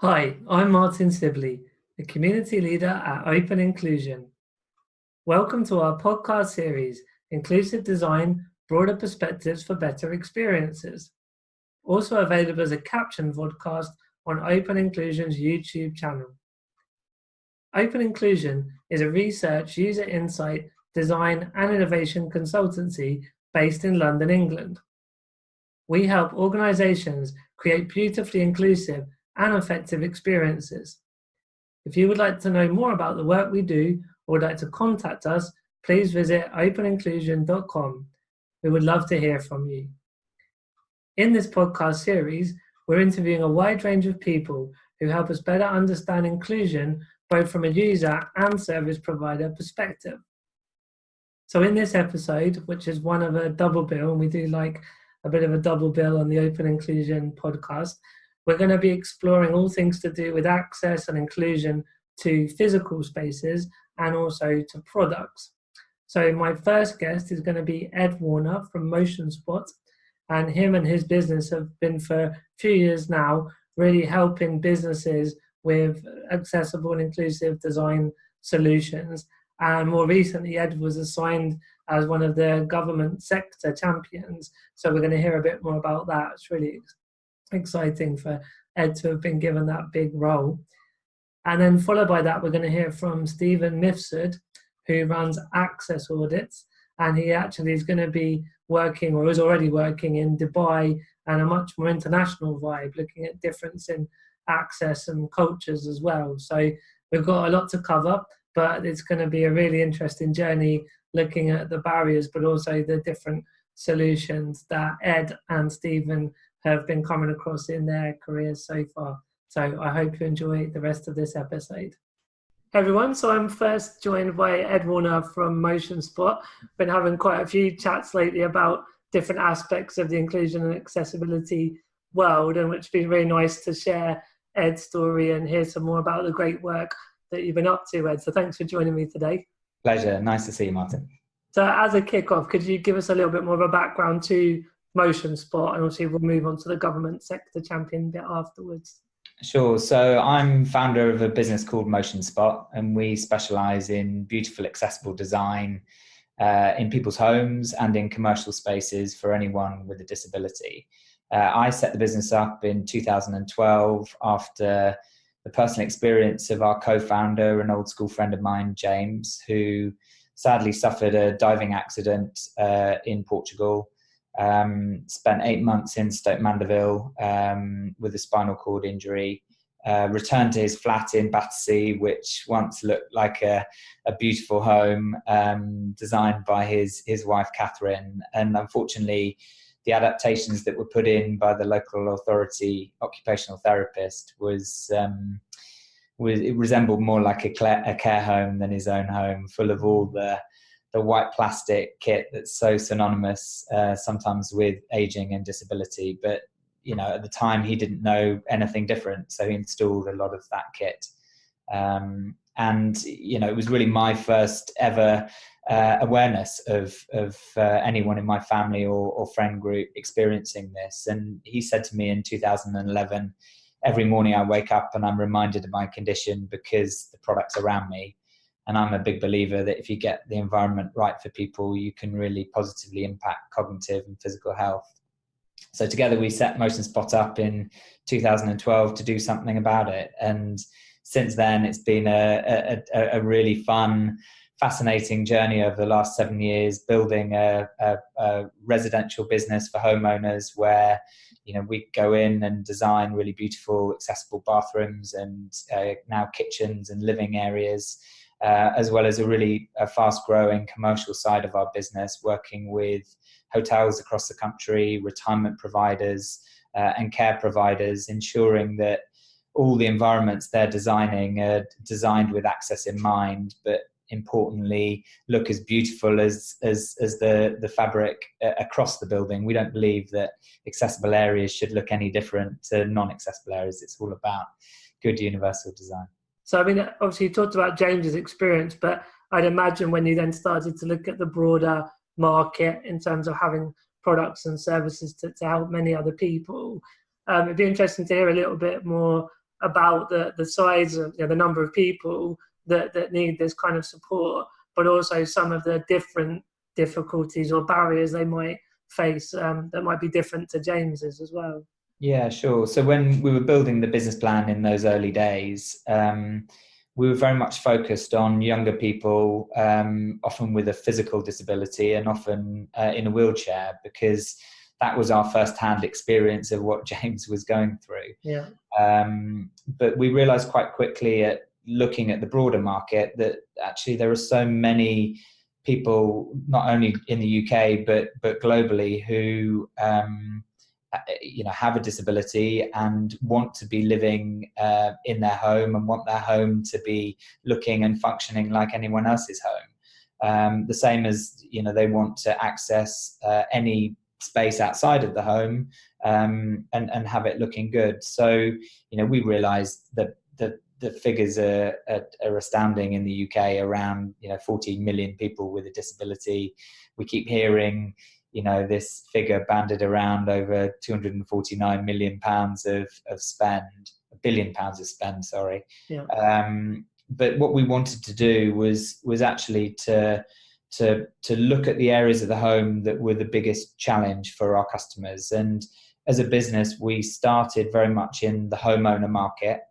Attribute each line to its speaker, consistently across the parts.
Speaker 1: Hi, I'm Martyn Sibley, the community leader at Open Inclusion. Welcome to our podcast series, Inclusive Design, Broader Perspectives for Better Experiences. Also available as a captioned podcast on Open Inclusion's YouTube channel. Open Inclusion is a research, user insight, design and innovation consultancy based in London, England. We help organisations create beautifully inclusive and effective experiences. If you would like to know more about the work we do or would like to contact us, please visit openinclusion.com. We would love to hear from you. In this podcast series, we're interviewing a wide range of people who help us better understand inclusion both from a user and service provider perspective. So in this episode, which is one of a double bill, and we do like a bit of a double bill on the Open Inclusion podcast, we're going to be exploring all things to do with access and inclusion to physical spaces and also to products. So my first guest is going to be Ed Warner from Motionspot, and him and his business have been for a few years now really helping businesses with accessible and inclusive design solutions. And more recently, Ed was assigned as one of the government sector champions. So we're going to hear a bit more about that. It's really exciting for Ed to have been given that big role. And then followed by that, we're going to hear from Stephen Mifsud, who runs Access Audits. And he actually is going to be working, or is already working, in Dubai and a much more international vibe, looking at difference in access and cultures as well. So we've got a lot to cover, but it's going to be a really interesting journey looking at the barriers, but also the different solutions that Ed and Stephen have been coming across in their careers so far. So I hope you enjoy the rest of this episode. Hey everyone, so I'm first joined by Ed Warner from Motionspot. Been having quite a few chats lately about different aspects of the inclusion and accessibility world, and which has been really nice to share Ed's story and hear some more about the great work that you've been up to, Ed. So thanks for joining me today.
Speaker 2: Pleasure. Nice to see you, Martyn.
Speaker 1: So as a kick-off, could you give us a little bit more of a background to Motionspot, and also we'll move on to the government sector champion bit afterwards?
Speaker 2: Sure. So I'm founder of a business called Motionspot, and we specialise in beautiful, accessible design in people's homes and in commercial spaces for anyone with a disability. I set the business up in 2012 after the personal experience of our co-founder, an old school friend of mine, James, who sadly suffered a diving accident in Portugal. Spent 8 months in Stoke Mandeville with a spinal cord injury, returned to his flat in Battersea, which once looked like a beautiful home designed by his wife Catherine, and unfortunately the adaptations that were put in by the local authority occupational therapist it resembled more like a care home than his own home, full of all the white plastic kit that's so synonymous sometimes with aging and disability. But, you know, at the time he didn't know anything different, so he installed a lot of that kit. And, you know, it was really my first ever awareness of anyone in my family or friend group experiencing this. And he said to me in 2011, every morning I wake up and I'm reminded of my condition because the product's around me. And I'm a big believer that if you get the environment right for people, you can really positively impact cognitive and physical health. So together we set Motionspot up in 2012 to do something about it. And since then, it's been a really fun, fascinating journey over the last 7 years, building a residential business for homeowners where, you know, we go in and design really beautiful, accessible bathrooms and now kitchens and living areas. As well as a fast-growing commercial side of our business, working with hotels across the country, retirement providers and care providers, ensuring that all the environments they're designing are designed with access in mind, but importantly look as beautiful as the fabric across the building. We don't believe that accessible areas should look any different to non-accessible areas. It's all about good universal design.
Speaker 1: So, I mean, obviously you talked about James's experience, but I'd imagine when you then started to look at the broader market in terms of having products and services to help many other people, it'd be interesting to hear a little bit more about the size of, the number of people that need this kind of support, but also some of the different difficulties or barriers they might face that might be different to James's as well.
Speaker 2: Yeah, sure. So when we were building the business plan in those early days, we were very much focused on younger people, often with a physical disability and often in a wheelchair, because that was our first-hand experience of what James was going through.
Speaker 1: Yeah.
Speaker 2: But we realized quite quickly at looking at the broader market that actually there are so many people, not only in the UK, but globally, who have a disability and want to be living in their home and want their home to be looking and functioning like anyone else's home. The same as, they want to access any space outside of the home and have it looking good. So, we realized that the figures are astounding in the UK, around 40 million people with a disability. We keep hearing this figure banded around over 249 million pounds of spend, £1 billion of spend, sorry.
Speaker 1: Yeah.
Speaker 2: But what we wanted to do was actually to look at the areas of the home that were the biggest challenge for our customers. And as a business, we started very much in the homeowner market,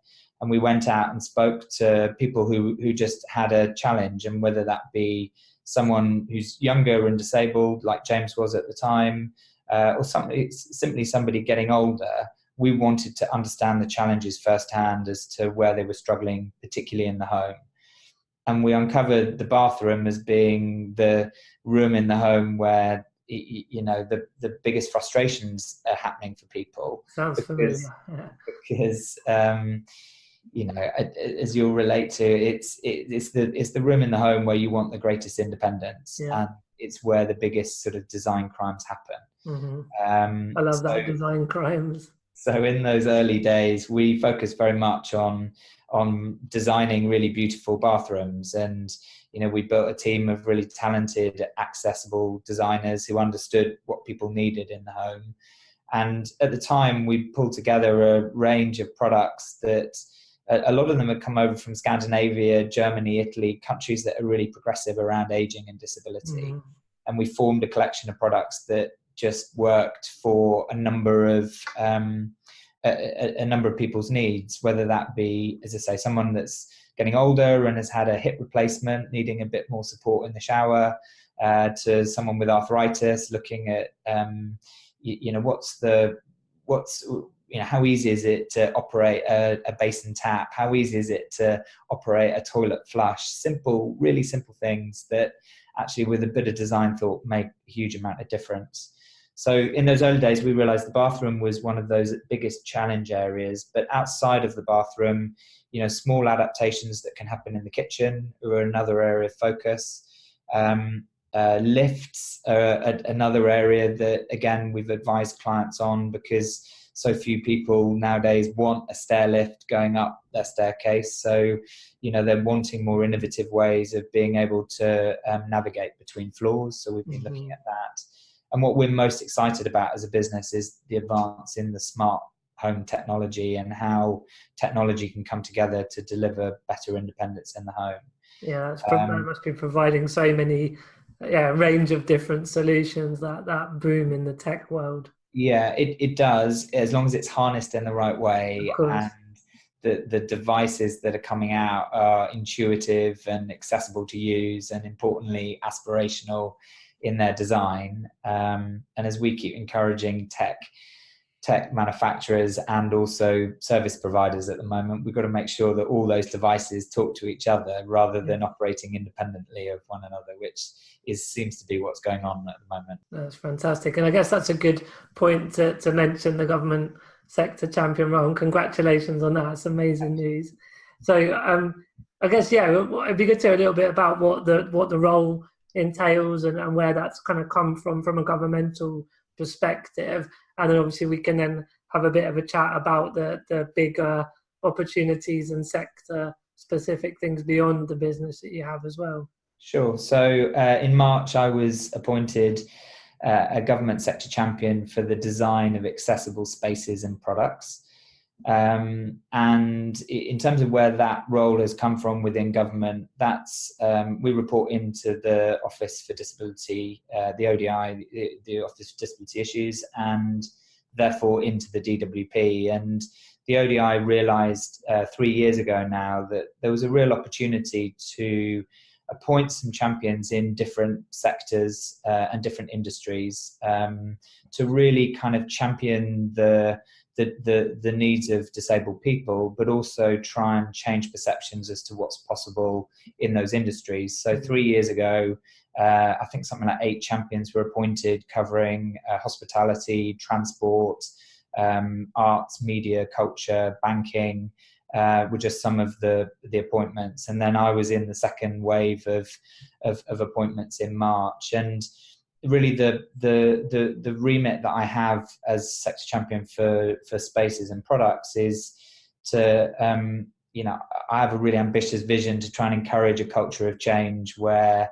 Speaker 2: and we went out and spoke to people who just had a challenge, and whether that be someone who's younger and disabled, like James was at the time, or simply somebody getting older. We wanted to understand the challenges firsthand as to where they were struggling, particularly in the home. And we uncovered the bathroom as being the room in the home where the biggest frustrations are happening for people.
Speaker 1: Sounds familiar. Yeah.
Speaker 2: Because as you'll relate to, it's the room in the home where you want the greatest independence, and it's where the biggest sort of design crimes happen.
Speaker 1: Mm-hmm. I love that, design crimes.
Speaker 2: So in those early days, we focused very much on designing really beautiful bathrooms, and we built a team of really talented, accessible designers who understood what people needed in the home. And at the time, we pulled together a range of products that a lot of them had come over from Scandinavia, Germany, Italy, countries that are really progressive around aging and disability. Mm-hmm. And we formed a collection of products that just worked for a number of people's needs, whether that be, as I say, someone that's getting older and has had a hip replacement, needing a bit more support in the shower, to someone with arthritis, looking at how easy is it to operate a basin tap? How easy is it to operate a toilet flush? Really simple things that actually, with a bit of design thought, make a huge amount of difference. So in those early days, we realized the bathroom was one of those biggest challenge areas. But outside of the bathroom, small adaptations that can happen in the kitchen are another area of focus. Lifts are another area that, again, we've advised clients on, because so few people nowadays want a stair lift going up their staircase. So, they're wanting more innovative ways of being able to navigate between floors. So we've been looking at that. And what we're most excited about as a business is the advance in the smart home technology and how technology can come together to deliver better independence in the home.
Speaker 1: Yeah, that must be providing so many range of different solutions, that boom in the tech world.
Speaker 2: Yeah, it does, as long as it's harnessed in the right way, and the devices that are coming out are intuitive and accessible to use, and importantly, aspirational in their design. And as we keep encouraging tech manufacturers and also service providers at the moment, we've got to make sure that all those devices talk to each other rather than operating independently of one another, which seems to be what's going on at the moment.
Speaker 1: That's fantastic. And I guess that's a good point to mention the government sector champion role. And congratulations on that. It's amazing news. So I guess, it'd be good to hear a little bit about what the role entails and where that's kind of come from a governmental perspective. And then obviously we can then have a bit of a chat about the bigger opportunities and sector specific things beyond the business that you have as well.
Speaker 2: Sure. So in March, I was appointed a government sector champion for the design of accessible spaces and products. And in terms of where that role has come from within government, that's we report into the Office for Disability, the ODI, the Office for Disability Issues, and therefore into the DWP. And the ODI realised 3 years ago now that there was a real opportunity to appoint some champions in different sectors and different industries to really kind of champion the needs of disabled people, but also try and change perceptions as to what's possible in those industries. So 3 years ago, I think something like 8 champions were appointed covering hospitality, transport, arts, media, culture, banking, were just some of the appointments. And then I was in the second wave of appointments in March. And really the remit that I have as sector champion for spaces and products is to I have a really ambitious vision to try and encourage a culture of change where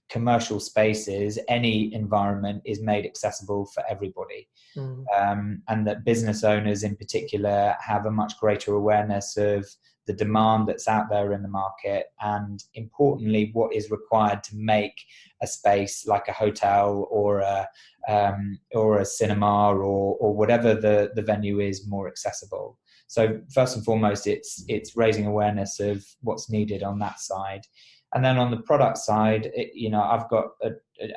Speaker 2: commercial spaces, any environment, is made accessible for everybody. And that business owners in particular have a much greater awareness of the demand that's out there in the market, and importantly, what is required to make a space like a hotel or a cinema or whatever the venue is more accessible. So first and foremost, it's raising awareness of what's needed on that side. And then on the product side, I've got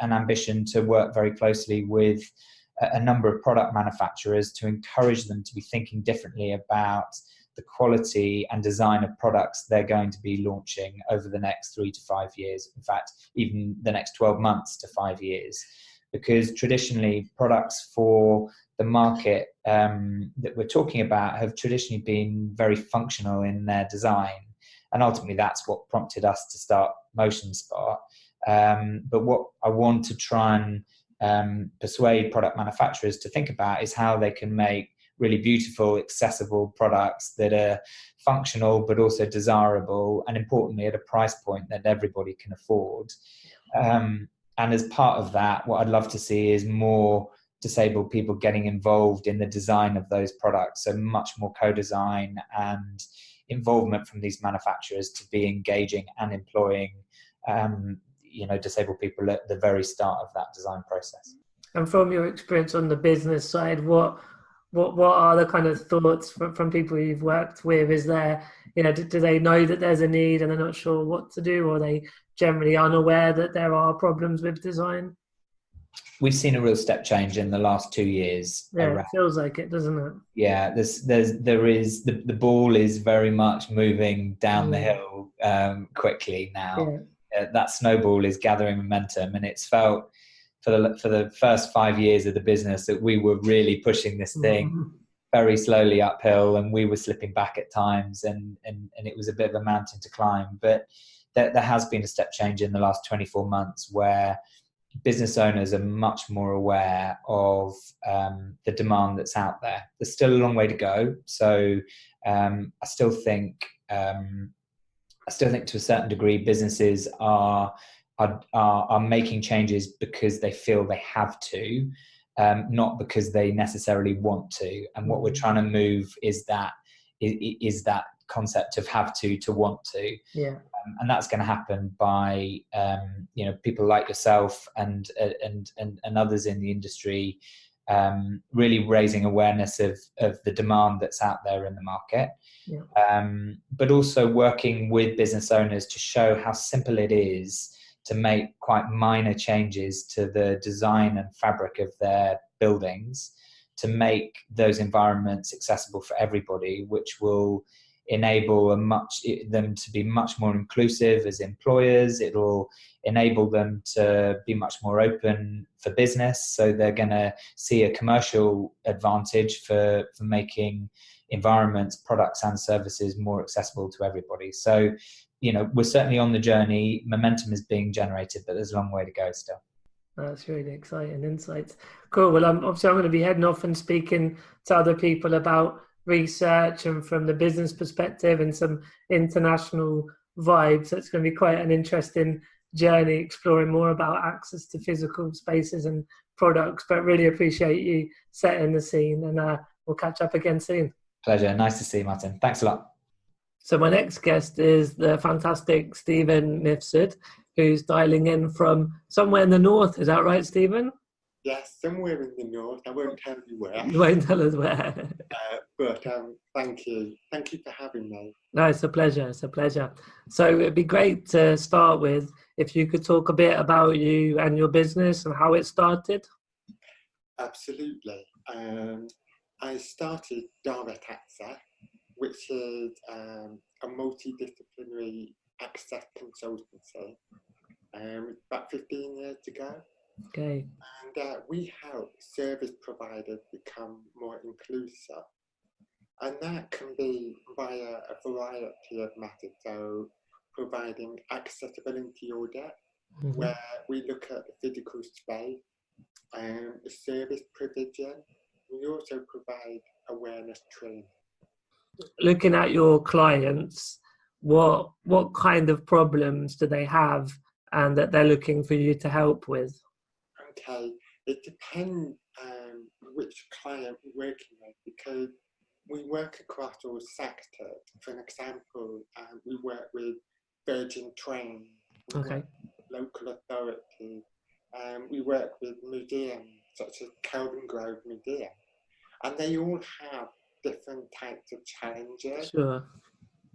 Speaker 2: an ambition to work very closely with a number of product manufacturers to encourage them to be thinking differently about the quality and design of products they're going to be launching over the next 3 to 5 years. In fact, even the next 12 months to 5 years, because traditionally products for the market that we're talking about have traditionally been very functional in their design. And ultimately that's what prompted us to start Motionspot. But what I want to try and persuade product manufacturers to think about is how they can make really beautiful, accessible products that are functional but also desirable, and importantly at a price point that everybody can afford. And as part of that, what I'd love to see is more disabled people getting involved in the design of those products, so much more co-design and involvement from these manufacturers to be engaging and employing disabled people at the very start of that design process.
Speaker 1: And from your experience on the business side, what are the kind of thoughts from people you've worked with? Is there, do they know that there's a need and they're not sure what to do, or are they generally unaware that there are problems with design?
Speaker 2: We've seen a real step change in the last 2 years.
Speaker 1: Yeah, it feels like it, doesn't it?
Speaker 2: Yeah, the ball is very much moving down the hill quickly now. Yeah. That snowball is gathering momentum, and it's felt for the first 5 years of the business that we were really pushing this thing very slowly uphill, and we were slipping back at times, and it was a bit of a mountain to climb. But there has been a step change in the last 24 months where business owners are much more aware of the demand that's out there. There's still a long way to go. So I still think to a certain degree businesses are making changes because they feel they have to, not because they necessarily want to. And what we're trying to move is that concept of have to want to.
Speaker 1: Yeah.
Speaker 2: And that's going to happen by people like yourself and others in the industry really raising awareness of the demand that's out there in the market. Yeah. But also working with business owners to show how simple it is to make quite minor changes to the design and fabric of their buildings to make those environments accessible for everybody, which will enable them to be much more inclusive as employers. It will enable them to be much more open for business. So they're going to see a commercial advantage for making environments, products and services more accessible to everybody. So, we're certainly on the journey. Momentum is being generated, but there's a long way to go still.
Speaker 1: That's really exciting insights. Cool. Well, obviously I'm going to be heading off and speaking to other people about research and from the business perspective and some international vibes. So it's going to be quite an interesting journey exploring more about access to physical spaces and products, but really appreciate you setting the scene, and We'll catch up again soon.
Speaker 2: Pleasure. Nice to see you, Martyn. Thanks a lot.
Speaker 1: So my next guest is the fantastic Stephen Mifsud, who's dialing in from somewhere in the north. Is that right, Stephen?
Speaker 3: Yes, somewhere in the north. I won't tell you where.
Speaker 1: You won't tell us where.
Speaker 3: But thank you. Thank you for having me.
Speaker 1: No, it's a pleasure. It's a pleasure. So it'd be great to start with if you could talk a bit about you and your business and how it started.
Speaker 3: Absolutely. I started Direct Access, which is a multidisciplinary access consultancy about 15 years ago.
Speaker 1: Okay.
Speaker 3: And we help service providers become more inclusive. And that can be via a variety of methods. So providing accessibility audit, where we look at the physical space, the service provision. We also provide awareness training.
Speaker 1: Looking at your clients, what kind of problems do they have and that they're looking for you to help with?
Speaker 3: Okay, it depends which client we're working with, because we work across all sectors. For an example, we work with Virgin Train,
Speaker 1: Okay.
Speaker 3: local authorities, we work with museums such as Kelvin Grove Museum, and they all have different types of challenges.
Speaker 1: Sure.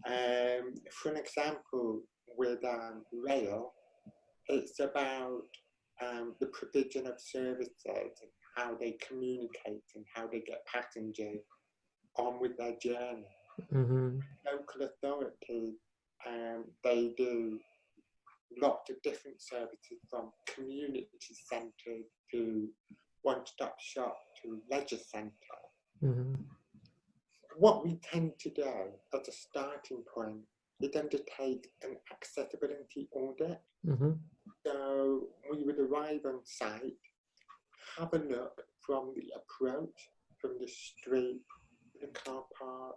Speaker 3: For an example, with rail, it's about the provision of services and how they communicate and how they get passengers on with their journey. Local authorities, they do lots of different services, from community centres to one-stop shop to leisure centre. What we tend to do as a starting point is undertake an accessibility audit. So we would arrive on site, have a look from the approach, from the street, the car park,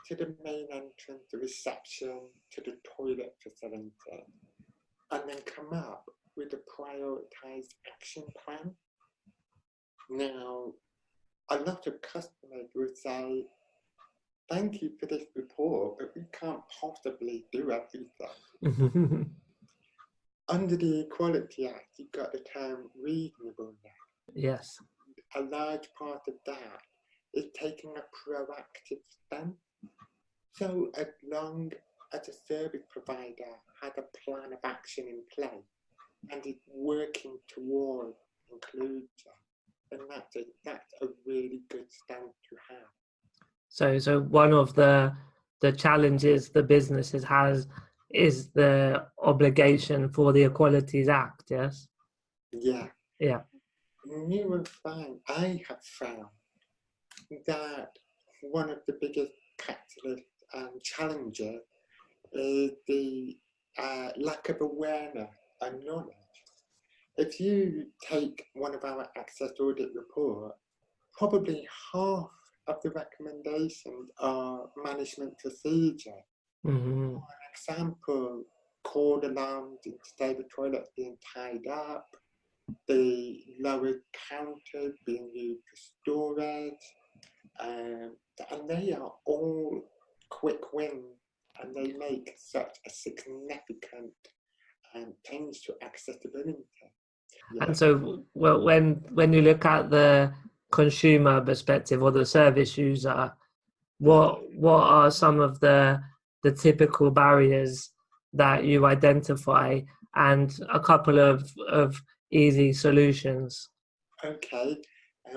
Speaker 3: to the main entrance, the reception, to the toilet facility, and then come up with a prioritised action plan. Now, a lot of customers will say, "Thank you for this report, but we can't possibly do everything." Under the Equality Act, you've got the term reasonableness.
Speaker 1: Yes.
Speaker 3: A large part of that is taking a proactive stance. So as long as a service provider has a plan of action in place and is working towards inclusion, then that's a really good stance to have.
Speaker 1: So one of the challenges the businesses has is the obligation for the Equalities Act, yes?
Speaker 3: Yeah.
Speaker 1: Yeah.
Speaker 3: You will find, I have found that one of the biggest catalysts and challenges is the lack of awareness and knowledge. If you take one of our access audit reports, probably half of the recommendations are management procedure. For an example, cord alarms instead of toilets being tied up, the lowered counters being used for storage, and they are all quick wins, and they make such a significant change to accessibility. Yeah.
Speaker 1: And so, well, when you look at the consumer perspective or the service user, what are some of the typical barriers that you identify, and a couple of easy solutions?
Speaker 3: Okay,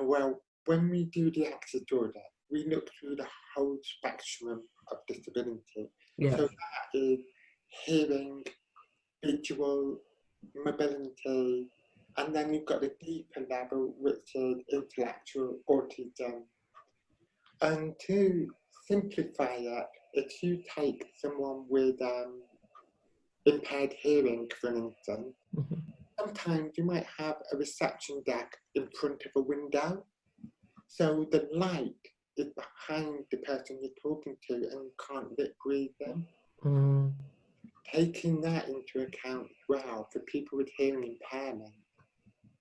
Speaker 3: well, when we do the access audit, we look through the whole spectrum of disability.
Speaker 1: Yeah.
Speaker 3: So that is hearing, visual, mobility, and then you've got the deeper level, which is intellectual autism. And to simplify it, if you take someone with impaired hearing, for instance, sometimes you might have a reception desk in front of a window, so the light is behind the person you're talking to and you can't lip read them. Taking that into account as well, for people with hearing impairment,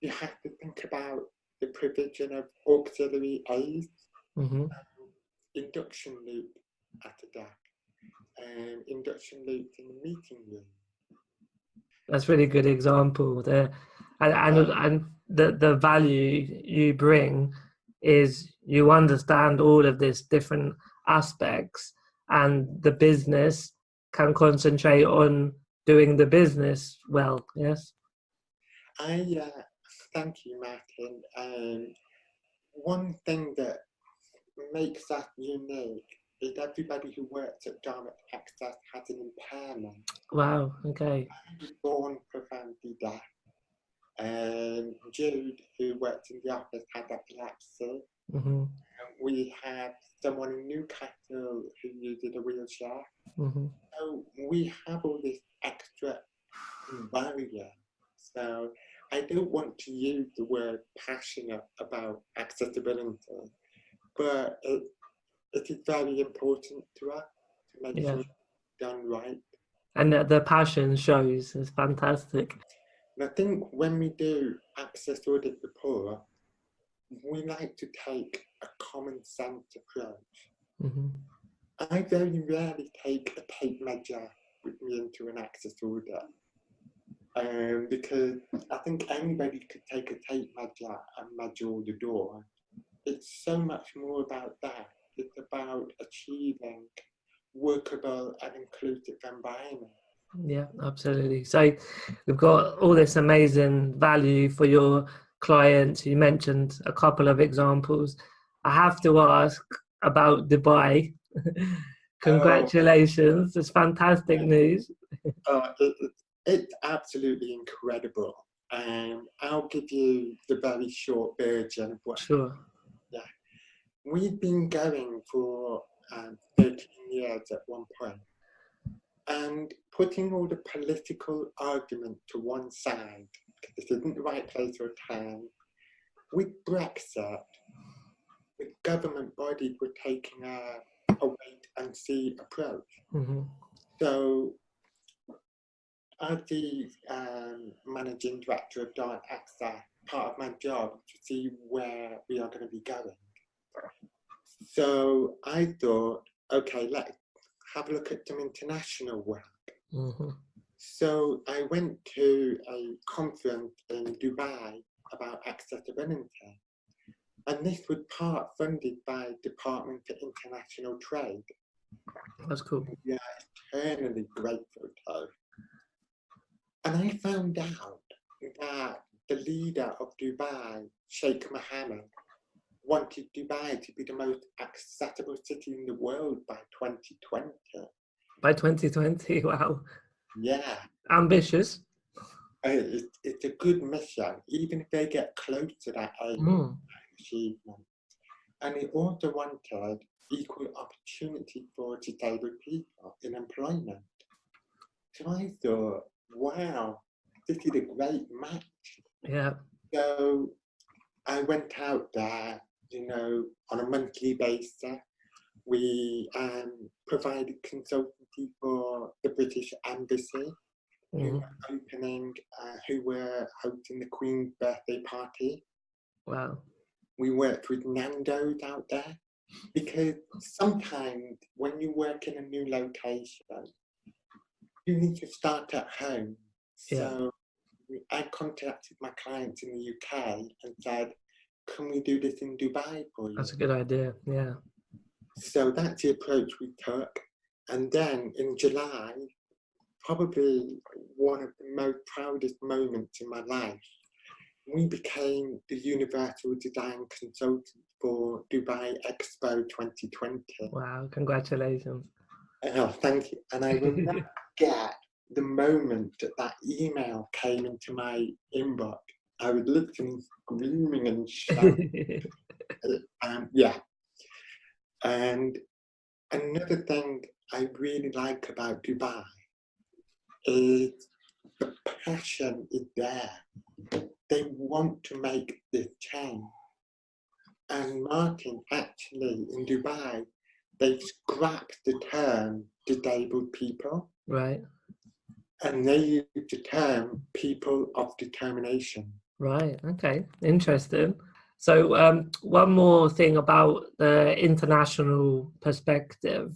Speaker 3: you have to think about the provision of auxiliary aids.
Speaker 1: Mm-hmm.
Speaker 3: Induction loop at a desk, induction loop in the meeting room.
Speaker 1: That's a really good example there. And the value you bring is you understand all of these different aspects, and the business can concentrate on doing the business well. Yes.
Speaker 3: Thank you, Martyn. One thing that makes that unique is everybody who works at Dartmouth Access has an impairment.
Speaker 1: Wow. Okay.
Speaker 3: I was born profoundly deaf. Jude, who works in the office, had epilepsy.
Speaker 1: Mm-hmm.
Speaker 3: We have someone in Newcastle who uses a wheelchair.
Speaker 1: Mm-hmm.
Speaker 3: So we have all this extra barrier. So I don't want to use the word passionate about accessibility, but it is very important to us to make sure it's done right.
Speaker 1: And the passion shows. It's fantastic.
Speaker 3: And I think when we do access audit report, we like to take a common sense approach.
Speaker 1: Mm-hmm.
Speaker 3: I very rarely take a tape measure with me into an access audit. Because I think anybody could take a tape measure and measure all the door. It's so much more about that. It's about achieving workable and inclusive environment.
Speaker 1: Yeah, absolutely. So we've got all this amazing value for your clients. You mentioned a couple of examples. I have to ask about Dubai. Congratulations. It's fantastic news.
Speaker 3: It's absolutely incredible. I'll give you the very short version of what.
Speaker 1: Sure.
Speaker 3: Yeah. We've been going for 13 years at one point. And putting all the political argument to one side, because this isn't the right place or time, with Brexit, the government bodies were taking a wait and see approach.
Speaker 1: Mm-hmm.
Speaker 3: So, as the managing director of Dartmouth Access, part of my job to see where we are going to be going. So I thought, okay, let's have a look at some international work.
Speaker 1: Mm-hmm.
Speaker 3: So I went to a conference in Dubai about accessibility, and this was part funded by Department for International Trade.
Speaker 1: That's cool.
Speaker 3: Yeah, eternally grateful to. And I found out that the leader of Dubai, Sheikh Mohammed, wanted Dubai to be the most accessible city in the world by 2020.
Speaker 1: By 2020, wow.
Speaker 3: Yeah.
Speaker 1: Ambitious.
Speaker 3: It's a good mission, even if they get close to that achievement. And he also wanted equal opportunity for disabled people in employment. So I thought, wow, this is a great match.
Speaker 1: Yeah.
Speaker 3: So I went out there, on a monthly basis. We provided consultancy for the British Embassy, who were hosting the Queen's birthday party.
Speaker 1: Wow.
Speaker 3: We worked with Nando's out there, because sometimes when you work in a new location, you need to start at home. So I contacted my clients in the UK and said, can we do this in Dubai for you?
Speaker 1: That's a good idea, yeah.
Speaker 3: So that's the approach we took. And then in July, probably one of the most proudest moments in my life, we became the Universal Design Consultant for Dubai Expo 2020.
Speaker 1: Wow, congratulations.
Speaker 3: Oh, thank you. And I will never forget the moment that email came into my inbox. I was literally screaming and shouting. Yeah. And another thing I really like about Dubai is the passion is there. They want to make this change. And Martyn, actually, in Dubai, they've scrapped the term disabled people.
Speaker 1: Right.
Speaker 3: And they use the term people of determination.
Speaker 1: Right, okay, interesting. So one more thing about the international perspective.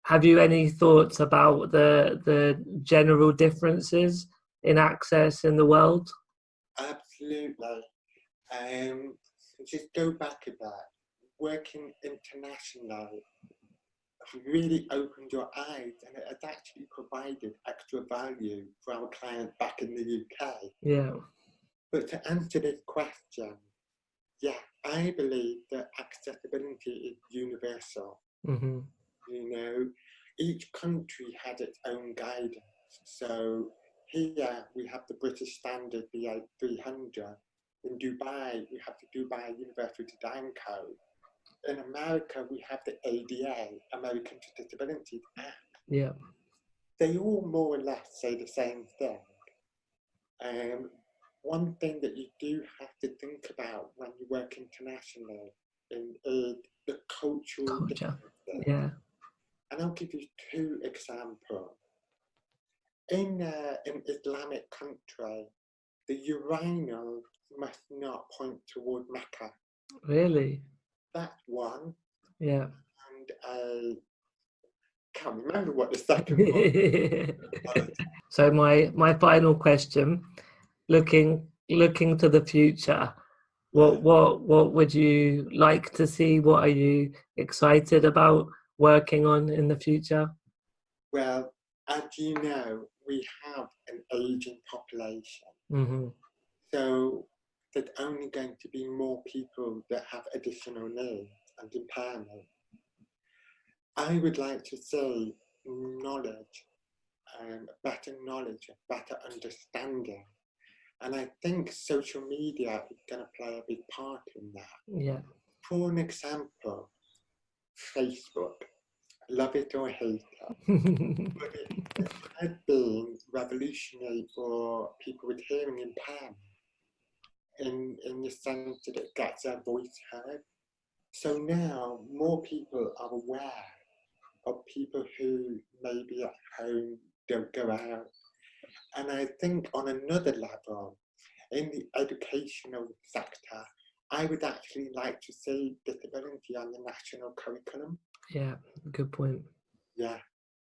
Speaker 1: Have you any thoughts about the general differences in access in the world?
Speaker 3: Absolutely. Just go back a bit. Working internationally really opened your eyes, and it has actually provided extra value for our clients back in the UK.
Speaker 1: Yeah.
Speaker 3: But to answer this question, yeah, I believe that accessibility is universal.
Speaker 1: Mm-hmm.
Speaker 3: You know, each country has its own guidance. So here we have the British Standard, the 300. In Dubai, we have the Dubai Universal Design Code. In America, we have the ADA, American with Disabilities Act.
Speaker 1: Yeah.
Speaker 3: They all more or less say the same thing. One thing that you do have to think about when you work internationally is the cultural differences.
Speaker 1: Yeah.
Speaker 3: And I'll give you two examples. In an Islamic country, the urinal must not point toward Mecca.
Speaker 1: Really?
Speaker 3: That's one.
Speaker 1: Yeah.
Speaker 3: And I can't remember what the second one was.
Speaker 1: So my final question, looking to the future, what would you like to see? What are you excited about working on in the future?
Speaker 3: Well, as you know, we have an aging population.
Speaker 1: Mm-hmm.
Speaker 3: So there's only going to be more people that have additional needs and impairment. I would like to see knowledge, better understanding. And I think social media is going to play a big part in that.
Speaker 1: Yeah.
Speaker 3: For an example, Facebook, love it or hate it, but it has been revolutionary for people with hearing impairment in the sense that it gets their voice heard. So now more people are aware of people who maybe at home don't go out. And I think on another level, in the educational sector, I would actually like to see disability on the national curriculum.
Speaker 1: Yeah, good point.
Speaker 3: Yeah.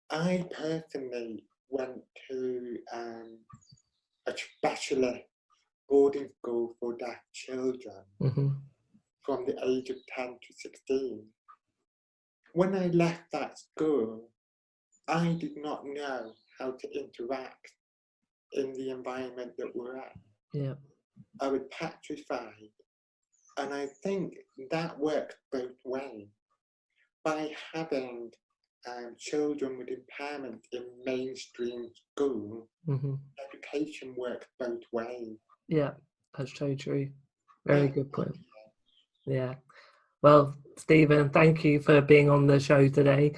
Speaker 3: I personally went to a specialist boarding school for deaf children
Speaker 1: Mm-hmm.
Speaker 3: from the age of 10 to 16. When I left that school, I did not know how to interact in the environment that we're at.
Speaker 1: Yeah.
Speaker 3: I was petrified. And I think that works both ways. By having children with impairment in mainstream school,
Speaker 1: Mm-hmm.
Speaker 3: education works both ways.
Speaker 1: Yeah, that's so true. Very good point. Yeah. Well, Stephen, thank you for being on the show today.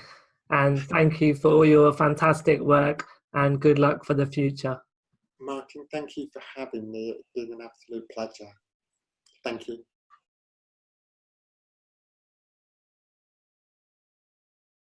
Speaker 1: And thank you for all your fantastic work, and good luck for the future.
Speaker 3: Martyn, thank you for having me. It's been an absolute pleasure. Thank you.